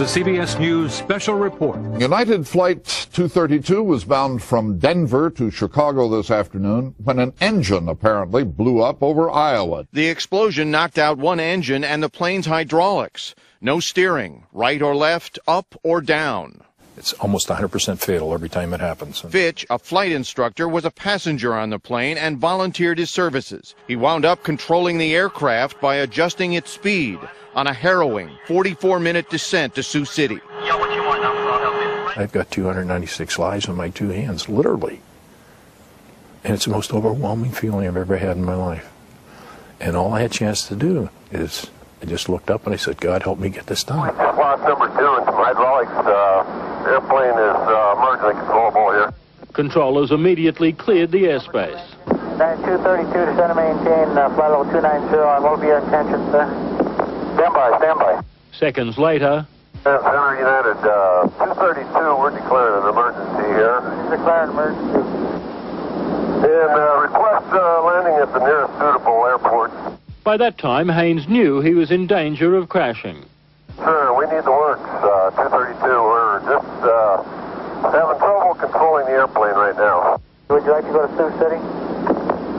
is a CBS News special report. United Flight 232 was bound from Denver to Chicago this afternoon when an engine apparently blew up over Iowa. The explosion knocked out one engine and the plane's hydraulics. No steering, right or left, up or down. It's almost 100% fatal every time it happens. Fitch, a flight instructor, was a passenger on the plane and volunteered his services. He wound up controlling the aircraft by adjusting its speed on a harrowing 44-minute descent to Sioux City. Yeah, what you want now, I'll help you. I've got 296 lives in my two hands, literally. And it's the most overwhelming feeling I've ever had in my life. And all I had a chance to do is I just looked up and I said, God, help me get this done. Loss number 2 and some hydraulics. Airplane is emergency controllable here. Controllers immediately cleared the airspace. 9232 to center maintain flight level 290. What will be your intention, sir? Stand by. Seconds later. Center United 232, we're declaring an emergency here. Declaring emergency. And request landing at the nearest suitable airport. By that time, Haynes knew he was in danger of crashing. Sir, we need the works, 232. We're just having trouble controlling the airplane right now. Would you like to go to Sioux City?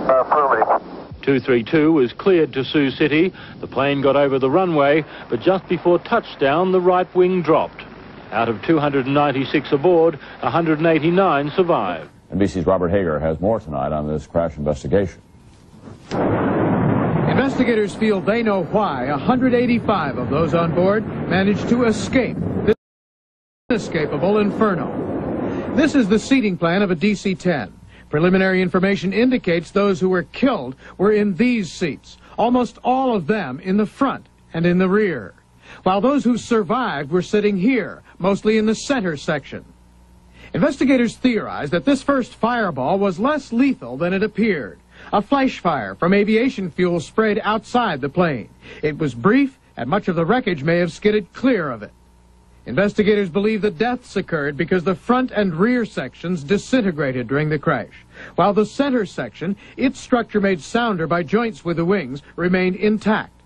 Affirmative. 232 was cleared to Sioux City. The plane got over the runway, but just before touchdown, the right wing dropped. Out of 296 aboard, 189 survived. NBC's Robert Hager has more tonight on this crash investigation. Investigators feel they know why 185 of those on board managed to escape this inescapable inferno. This is the seating plan of a DC-10. Preliminary information indicates those who were killed were in these seats, almost all of them in the front and in the rear, while those who survived were sitting here, mostly in the center section. Investigators theorize that this first fireball was less lethal than it appeared. A flash fire from aviation fuel sprayed outside the plane. It was brief, and much of the wreckage may have skidded clear of it. Investigators believe the deaths occurred because the front and rear sections disintegrated during the crash, while the center section, its structure made sounder by joints with the wings, remained intact.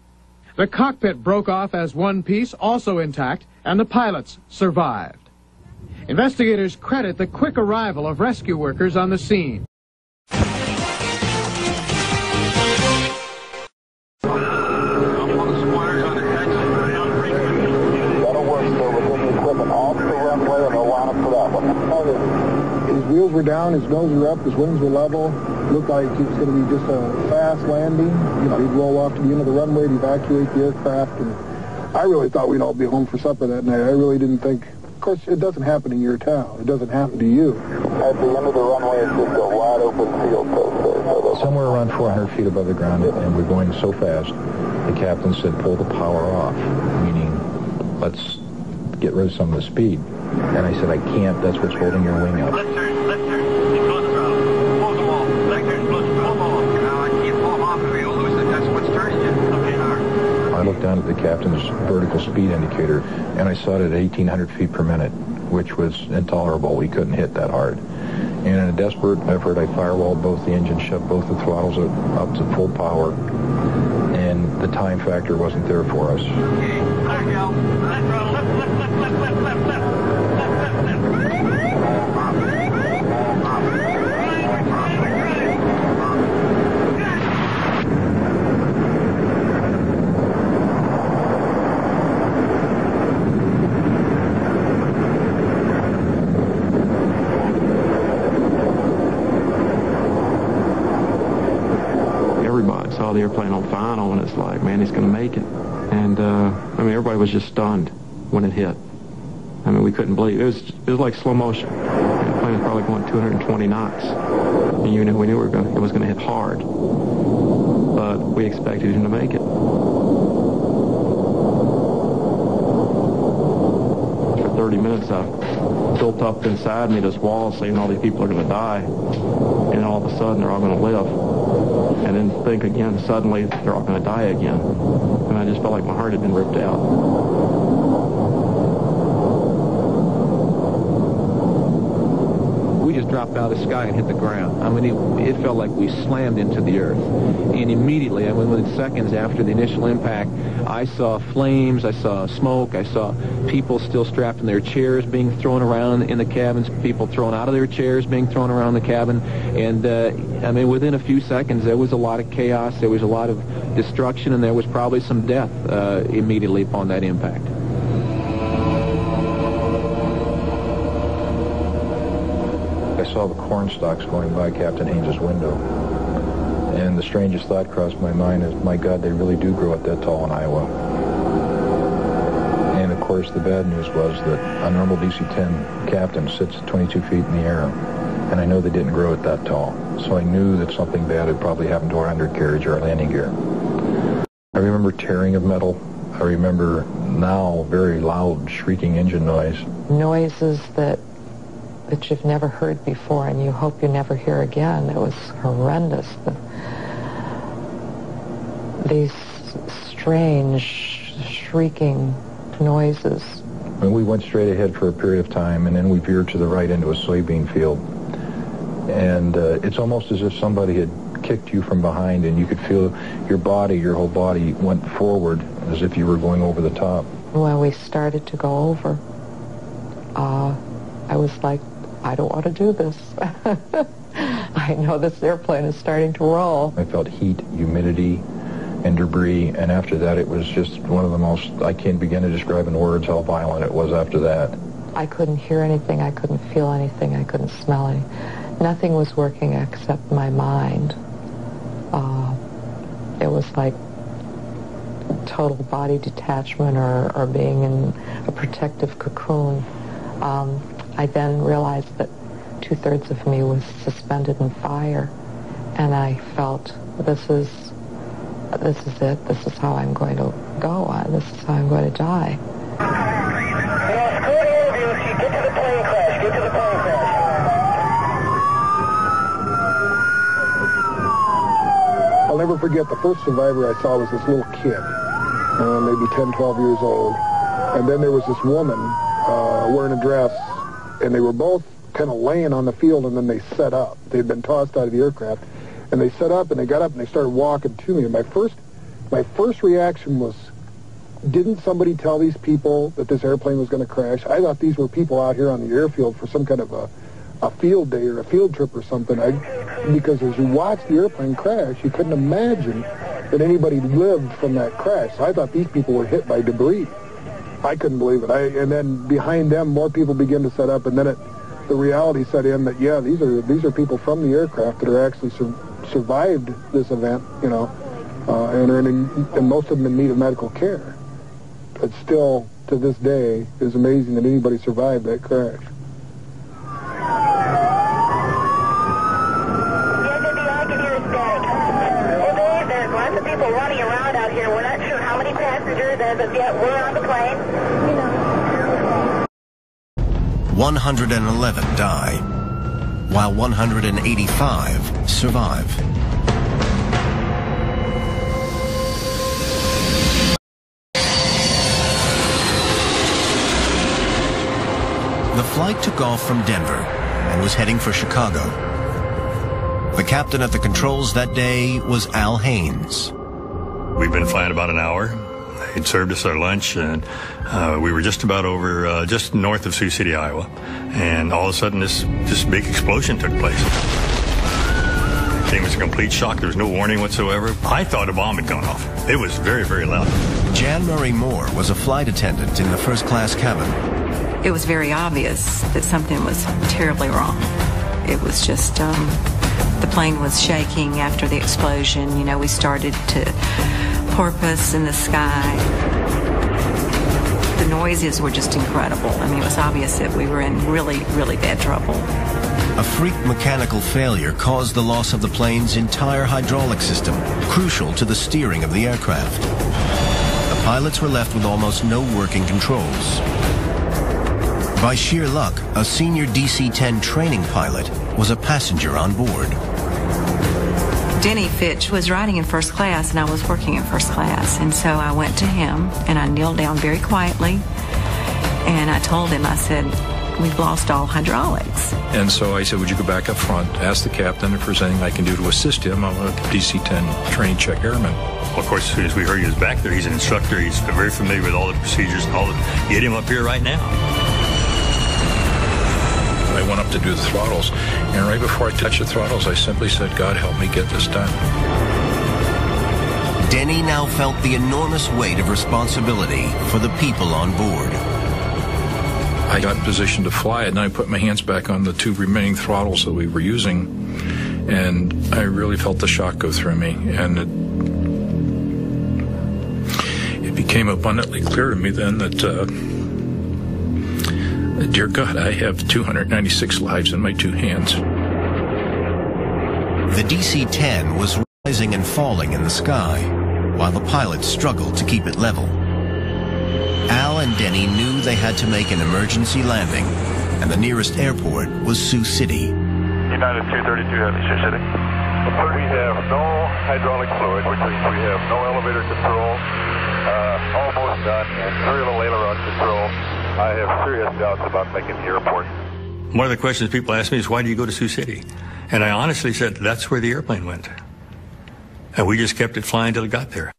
The cockpit broke off as one piece, also intact, and the pilots survived. Investigators credit the quick arrival of rescue workers on the scene. His wheels were down, his nose were up, his wings were level. Looked like it was going to be just a fast landing. You know, he'd roll off to the end of the runway to evacuate the aircraft. And I really thought we'd all be home for supper that night. I really didn't think. Of course, it doesn't happen in your town. It doesn't happen to you. At the end of the runway, it's just a wide open field. Somewhere around 400 feet above the ground, and we're going so fast, the captain said, pull the power off, meaning let's get rid of some of the speed. And I said, I can't. That's what's holding your wing up. Left turn. Close the throttle. Close them all. Right turn, close the throttle. Now I can't pull them off if you lose it. That's what's turning you. Okay, all right. I looked down at the captain's vertical speed indicator, and I saw it at 1,800 feet per minute, which was intolerable. We couldn't hit that hard. And in a desperate effort, I firewalled both the engines, shoved both the throttles up to full power, and the time factor wasn't there for us. Okay, clear, Cal. Left throttle. Left. Everybody saw the airplane on final, and it's like, man, he's going to make it. And I mean, everybody was just stunned when it hit. I mean, we couldn't believe it. It was like slow motion. The plane was probably going 220 knots, and we knew it was going to hit hard. But we expected him to make it. For 30 minutes, I built up inside me this wall saying all these people are going to die, and all of a sudden they're all going to live. And then think again, suddenly they're all going to die again. And I just felt like my heart had been ripped out. dropped out of the sky and hit the ground. I mean, it felt like we slammed into the earth. And immediately, I mean, within seconds after the initial impact, I saw flames, I saw smoke, I saw people still strapped in their chairs being thrown around in the cabins, people thrown out of their chairs being thrown around the cabin. And, I mean, within a few seconds, there was a lot of chaos, there was a lot of destruction, and there was probably some death immediately upon that impact. I saw the corn stalks going by Captain Haynes' window, and the strangest thought crossed my mind is, my God, they really do grow up that tall in Iowa. And of course, the bad news was that a normal DC-10 captain sits 22 feet in the air, and I know they didn't grow it that tall, so I knew that something bad had probably happened to our undercarriage or our landing gear. I remember tearing of metal. I remember now very loud shrieking engine noise. Noises that you've never heard before and you hope you never hear again. It was horrendous. These strange, shrieking noises. And we went straight ahead for a period of time, and then we veered to the right into a soybean field. And it's almost as if somebody had kicked you from behind, and you could feel your body, your whole body went forward as if you were going over the top. When we started to go over, I was like, I don't want to do this. I know this airplane is starting to roll. I felt heat, humidity, and debris, and after that it was just one of the most, I can't begin to describe in words how violent it was after that. I couldn't hear anything, I couldn't feel anything, I couldn't smell anything. Nothing was working except my mind. It was like total body detachment or being in a protective cocoon. I then realized that 2/3 of me was suspended in fire, and I felt this is it. This is how I'm going to go. This is how I'm going to die. Get to the plane crash. Get to the plane crash. I'll never forget the first survivor I saw was this little kid, maybe 10, 12 years old. And then there was this woman wearing a dress, and they were both kind of laying on the field, and then they set up. They'd been tossed out of the aircraft, and they set up, and they got up, and they started walking to me. And my first reaction was, didn't somebody tell these people that this airplane was going to crash? I thought these were people out here on the airfield for some kind of a field day or a field trip or something. Because as you watched the airplane crash, you couldn't imagine that anybody lived from that crash. So I thought these people were hit by debris. I couldn't believe it. And then behind them, more people began to set up, and then the reality set in that, yeah, these are people from the aircraft that are actually survived this event, you know, and most of them in need of medical care. But still, to this day, it's amazing that anybody survived that crash. I can hear static. Well, Dave, there's lots of people running around out here. We're not sure how many passengers as of yet were on the plane. 111 die, while 185 survive. The flight took off from Denver and was heading for Chicago. The captain at the controls that day was Al Haynes. We'd been flying about an hour. They'd served us our lunch, and we were just about over, just north of Sioux City, Iowa. And all of a sudden, this big explosion took place. It was a complete shock. There was no warning whatsoever. I thought a bomb had gone off. It was very, very loud. Jan Murray Moore was a flight attendant in the first-class cabin. It was very obvious that something was terribly wrong. It was just, the plane was shaking after the explosion. You know, we started to porpoise in the sky. The noises were just incredible. I mean, it was obvious that we were in really, really bad trouble. A freak mechanical failure caused the loss of the plane's entire hydraulic system, crucial to the steering of the aircraft. The pilots were left with almost no working controls. By sheer luck, a senior DC-10 training pilot was a passenger on board. Denny Fitch was riding in first class, and I was working in first class. And so I went to him, and I kneeled down very quietly, and I told him, I said, we've lost all hydraulics. And so I said, would you go back up front, ask the captain if there's anything I can do to assist him. I'm a DC-10 trained check airman. Well, of course, as soon as we heard he was back there, he's an instructor. He's very familiar with all the procedures and all the... Get him up here right now. I went up to do the throttles, and right before I touched the throttles, I simply said, God, help me get this done. Denny now felt the enormous weight of responsibility for the people on board. I got in position to fly it, and I put my hands back on the 2 remaining throttles that we were using, and I really felt the shock go through me, and it became abundantly clear to me then that, dear God, I have 296 lives in my 2 hands. The DC-10 was rising and falling in the sky, while the pilots struggled to keep it level. Al and Denny knew they had to make an emergency landing, and the nearest airport was Sioux City. United 232 Heavy, Sioux City. We have no hydraulic fluid, which means we have no elevator control, almost done, and very little aileron control. I have serious doubts about making the airport. One of the questions people ask me is, why do you go to Sioux City? And I honestly said, that's where the airplane went. And we just kept it flying till it got there.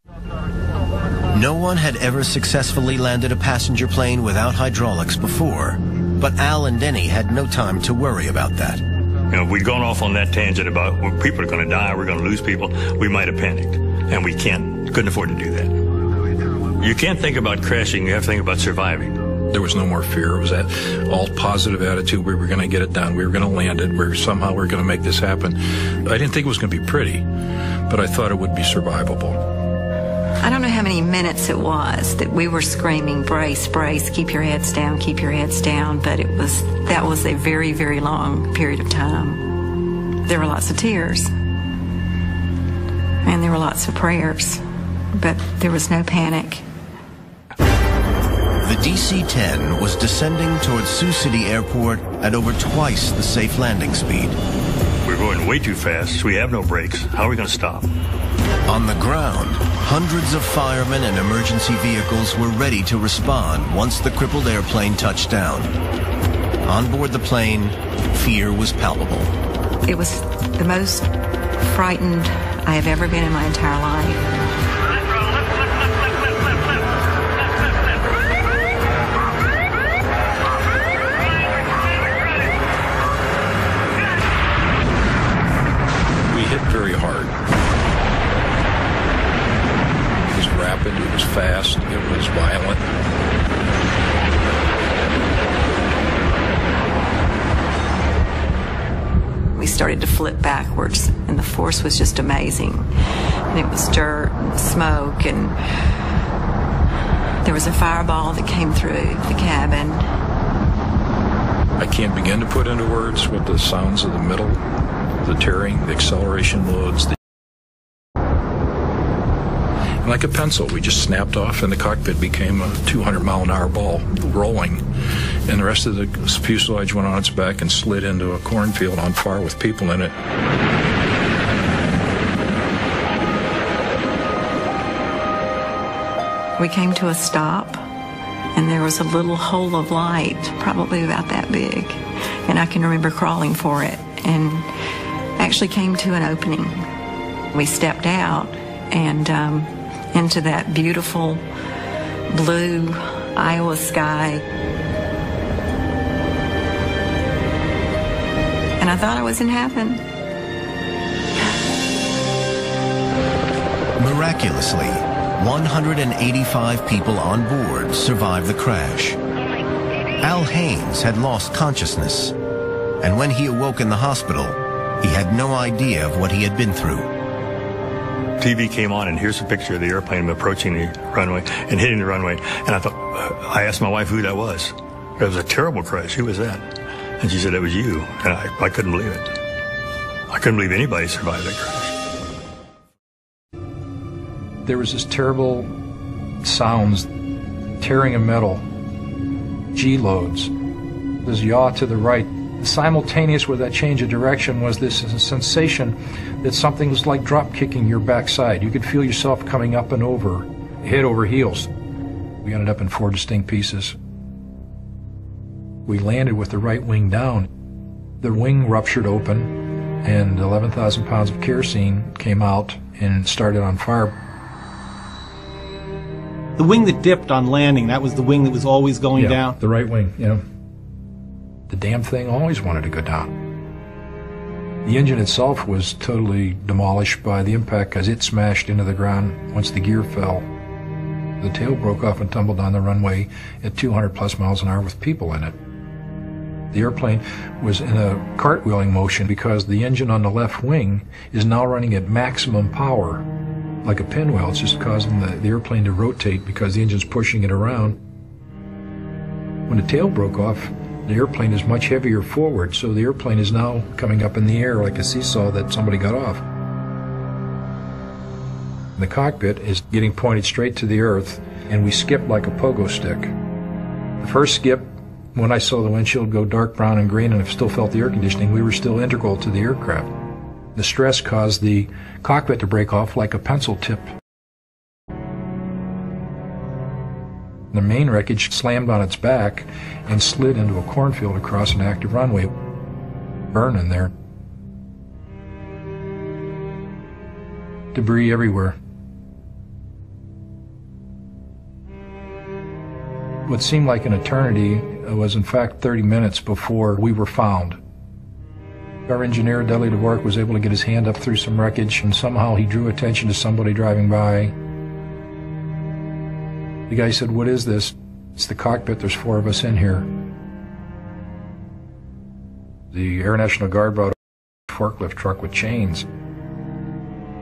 No one had ever successfully landed a passenger plane without hydraulics before, but Al and Denny had no time to worry about that. You know, if we'd gone off on that tangent about well, people are going to die, we're going to lose people, we might have panicked. And we couldn't afford to do that. You can't think about crashing, you have to think about surviving. There was no more fear. It was that all positive attitude. We were going to get it done. We were going to land it. Somehow we were going to make this happen. I didn't think it was going to be pretty, but I thought it would be survivable. I don't know how many minutes it was that we were screaming, brace, brace, keep your heads down, keep your heads down, but that was a very, very long period of time. There were lots of tears, and there were lots of prayers, but there was no panic. The DC-10 was descending towards Sioux City Airport at over twice the safe landing speed. We're going way too fast, so we have no brakes. How are we going to stop? On the ground, hundreds of firemen and emergency vehicles were ready to respond once the crippled airplane touched down. On board the plane, fear was palpable. It was the most frightened I have ever been in my entire life. Very hard. It was rapid, it was fast, it was violent. We started to flip backwards, and the force was just amazing. And it was dirt and smoke, and there was a fireball that came through the cabin. I can't begin to put into words what the sounds of the middle, the tearing, the acceleration loads. And like a pencil, we just snapped off, and the cockpit became a 200-mile-an-hour ball rolling. And the rest of the fuselage went on its back and slid into a cornfield on fire with people in it. We came to a stop, and there was a little hole of light, probably about that big. And I can remember crawling for it, and actually came to an opening. We stepped out and into that beautiful blue Iowa sky. And I thought I was in heaven. Miraculously, 185 people on board survived the crash. Al Haynes had lost consciousness, and when he awoke in the hospital, he had no idea of what he had been through. TV came on, and here's a picture of the airplane approaching the runway and hitting the runway. And I asked my wife who that was. It was a terrible crash. Who was that? And she said, it was you. And I couldn't believe it. I couldn't believe anybody survived that crash. There was this terrible sounds, tearing of metal, G-loads. There's yaw to the right. Simultaneous with that change of direction was this sensation that something was like drop kicking your backside. You could feel yourself coming up and over, head over heels. We ended up in 4 distinct pieces. We landed with the right wing down. The wing ruptured open, and 11,000 pounds of kerosene came out and started on fire. The wing that dipped on landing, that was the wing that was always going down? The right wing, yeah. The damn thing always wanted to go down. The engine itself was totally demolished by the impact because it smashed into the ground once the gear fell. The tail broke off and tumbled down the runway at 200 plus miles an hour with people in it. The airplane was in a cartwheeling motion because the engine on the left wing is now running at maximum power, like a pinwheel. It's just causing the airplane to rotate because the engine's pushing it around. When the tail broke off, the airplane is much heavier forward, so the airplane is now coming up in the air like a seesaw that somebody got off. The cockpit is getting pointed straight to the earth, and we skipped like a pogo stick. The first skip, when I saw the windshield go dark brown and green and I still felt the air conditioning, we were still integral to the aircraft. The stress caused the cockpit to break off like a pencil tip. The main wreckage slammed on its back and slid into a cornfield across an active runway, burning there. Debris everywhere. What seemed like an eternity was in fact 30 minutes before we were found. Our engineer, Dudley DeVork, was able to get his hand up through some wreckage, and somehow he drew attention to somebody driving by. The guy said, "What is this?" "It's the cockpit. There's 4 of us in here." The Air National Guard brought a forklift truck with chains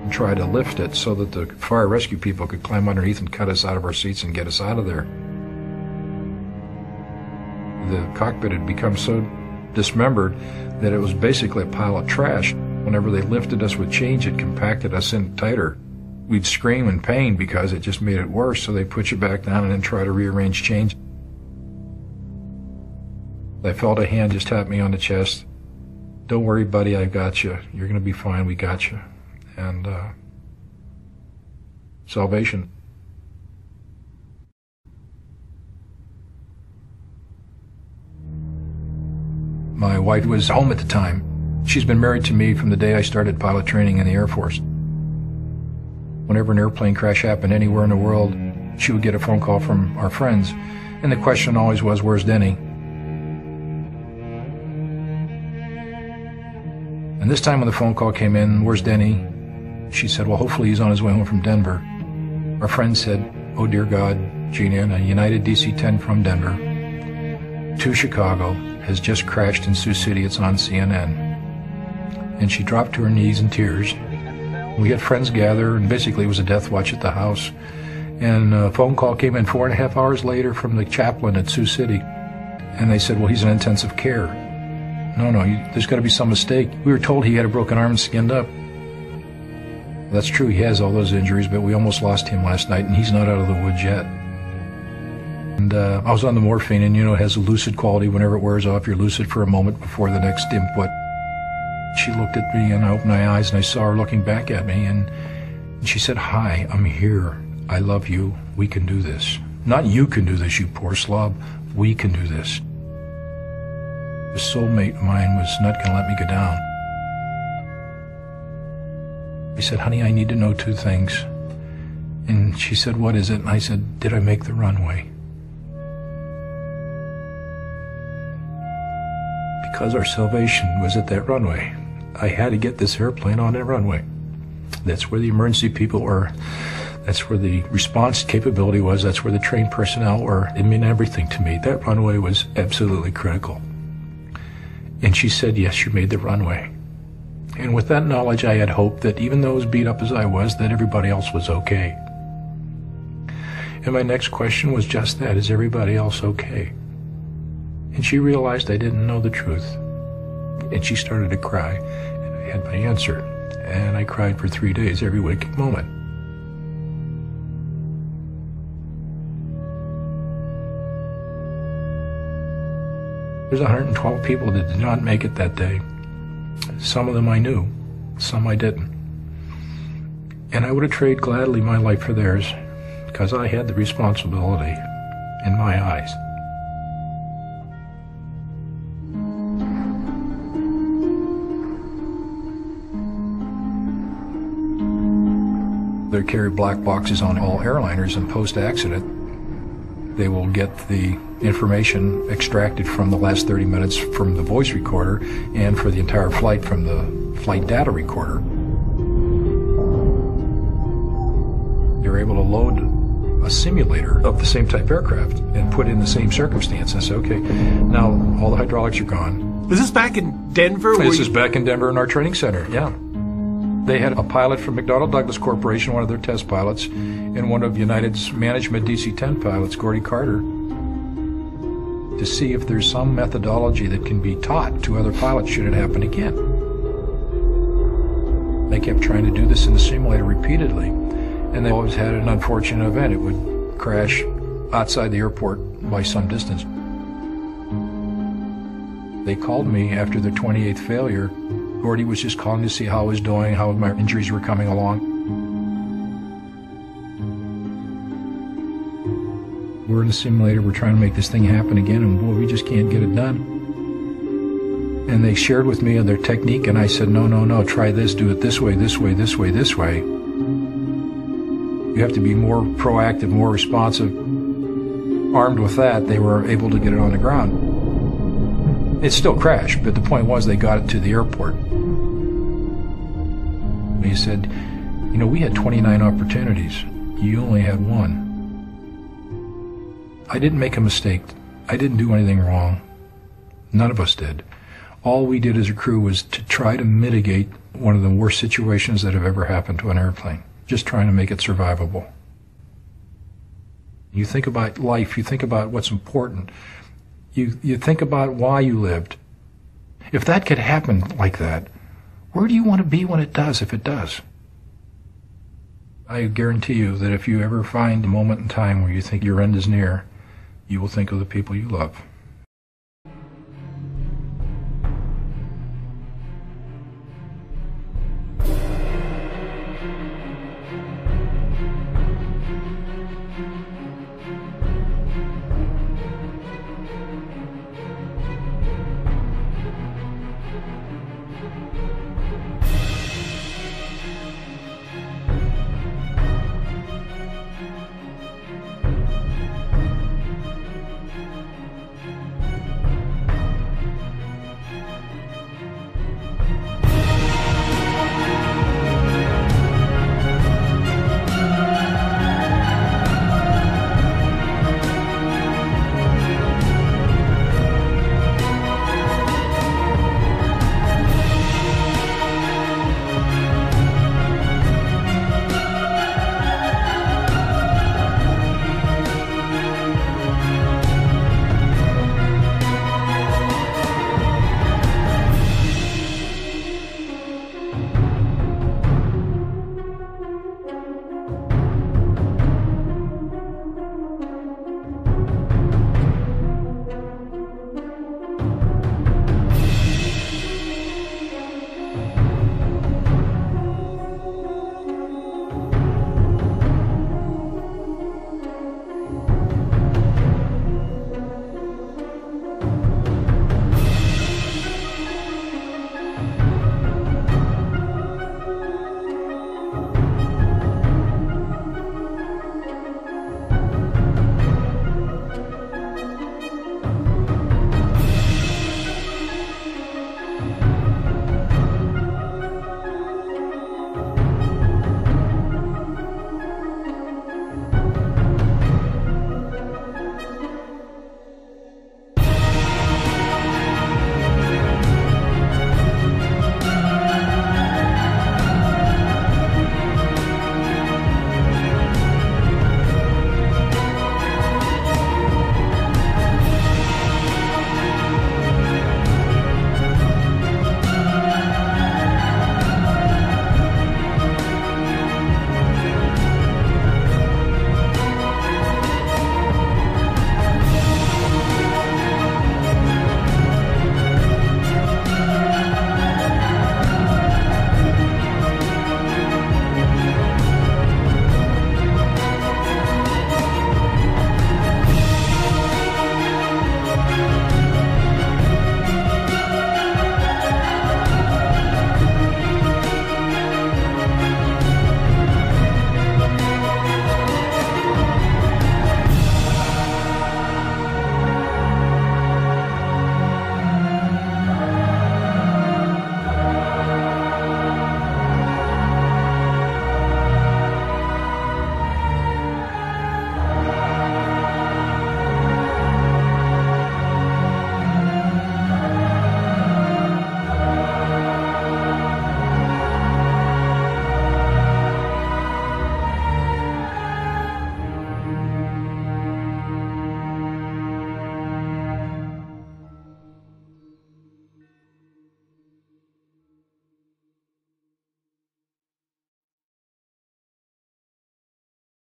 and tried to lift it so that the fire rescue people could climb underneath and cut us out of our seats and get us out of there. The cockpit had become so dismembered that it was basically a pile of trash. Whenever they lifted us with chains, it compacted us in tighter. We'd scream in pain because it just made it worse, so they put you back down and then try to rearrange chains. I felt a hand just tap me on the chest. "Don't worry, buddy, I got you. You're going to be fine. We got you." And salvation. My wife was home at the time. She's been married to me from the day I started pilot training in the Air Force. Whenever an airplane crash happened anywhere in the world, she would get a phone call from our friends, and the question always was, "Where's Denny?" And this time when the phone call came in, "Where's Denny?" she said, "Well, hopefully he's on his way home from Denver." Our friend said, "Oh dear God, Gina, a United DC-10 from Denver to Chicago has just crashed in Sioux City. It's on CNN." And she dropped to her knees in tears. We had friends gather, and basically it was a death watch at the house. And a phone call came in 4.5 hours later from the chaplain at Sioux City. And they said, "Well, he's in intensive care." No, there's got to be some mistake. We were told he had a broken arm and skinned up. That's true, he has all those injuries, but we almost lost him last night, and he's not out of the woods yet. And I was on the morphine, and it has a lucid quality. Whenever it wears off, you're lucid for a moment before the next input. She looked at me, and I opened my eyes, and I saw her looking back at me, and she said, "Hi, I'm here. I love you. We can do this. Not you can do this, you poor slob. We can do this." The soulmate of mine was not going to let me go down. I said, "Honey, I need to know 2 things." And she said, "What is it?" And I said, "Did I make the runway?" Because our salvation was at that runway. I had to get this airplane on that runway. That's where the emergency people were. That's where the response capability was. That's where the trained personnel were. It meant everything to me. That runway was absolutely critical. And she said, "Yes, you made the runway." And with that knowledge, I had hope that even though as beat up as I was, that everybody else was okay. And my next question was just that, is everybody else okay? And she realized I didn't know the truth. And she started to cry, and I had my answer. And I cried for 3 days, every waking moment. There's 112 people that did not make it that day. Some of them I knew, some I didn't. And I would have traded gladly my life for theirs, because I had the responsibility in my eyes. They carry black boxes on all airliners, and post-accident, they will get the information extracted from the last 30 minutes from the voice recorder and for the entire flight from the flight data recorder. They're able to load a simulator of the same type aircraft and put in the same circumstances. Okay, now all the hydraulics are gone. Was this back in Denver? This is back in Denver in our training center, yeah. They had a pilot from McDonnell Douglas Corporation, one of their test pilots, and one of United's management DC-10 pilots, Gordy Carter, to see if there's some methodology that can be taught to other pilots should it happen again. They kept trying to do this in the simulator repeatedly, and they always had an unfortunate event. It would crash outside the airport by some distance. They called me after their 28th failure. Gordy was just calling to see how I was doing, how my injuries were coming along. We're in the simulator, we're trying to make this thing happen again, and boy, we just can't get it done. And they shared with me their technique, and I said, no, try this, do it this way, this way, this way, this way. You have to be more proactive, more responsive. Armed with that, they were able to get it on the ground. It still crashed, but the point was they got it to the airport. He said, you know, we had 29 opportunities. You only had one. I didn't make a mistake. I didn't do anything wrong. None of us did. All we did as a crew was to try to mitigate one of the worst situations that have ever happened to an airplane. Just trying to make it survivable. You think about life. You think about what's important. You think about why you lived. If that could happen like that, where do you want to be when it does, if it does? I guarantee you that if you ever find a moment in time where you think your end is near, you will think of the people you love.